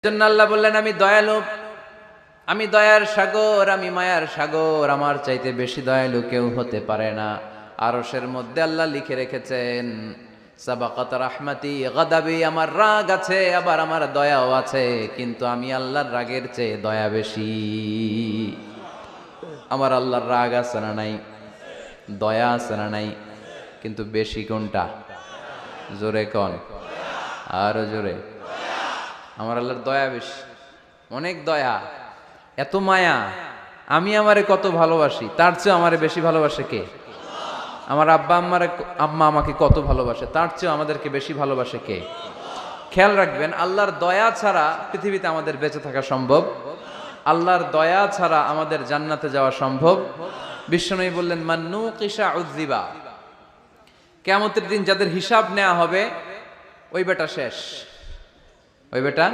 জন্য আল্লাহ বললেন আমি দয়ালু, আমি দয়ার সাগর, আমি মায়ার সাগর, আমার চাইতে বেশি দয়ালু কেউ হতে পারে না। আরশের মধ্যে আল্লাহ লিখে রেখেছেন সাবাকাত রাহমাতি গাদাবি, আমার রাগ আছে আবার আমার দয়াও আছে, কিন্তু আমি আল্লাহর রাগের চেয়ে দয়া বেশি। আমার আল্লাহর রাগ আছে না নাই, দয়া আছে না নাই, কিন্তু বেশি কোনটা? জোরে কোন, আরো জোরে। আমার আল্লাহর দয়া বেশি, অনেক দয়া, এত মায়া। আমি আমারে কত ভালোবাসি, তার চেয়ে আমারে বেশি ভালোবাসে কে? আমার আম্মা আমাকে কত ভালোবাসে, তার চেয়ে আমাদেরকে বেশি ভালোবাসে কে? খেয়াল রাখবেন, আল্লাহর দয়া ছাড়া পৃথিবীতে আমাদের বেঁচে থাকা সম্ভব, আল্লাহর দয়া ছাড়া আমাদের জান্নাতে যাওয়া সম্ভব। বিশ্বনবী বললেন মান্নু কিসা উযযিবা, কিয়ামতের দিন যাদের হিসাব নেওয়া হবে ওই বেটা শেষ, ওই বেটা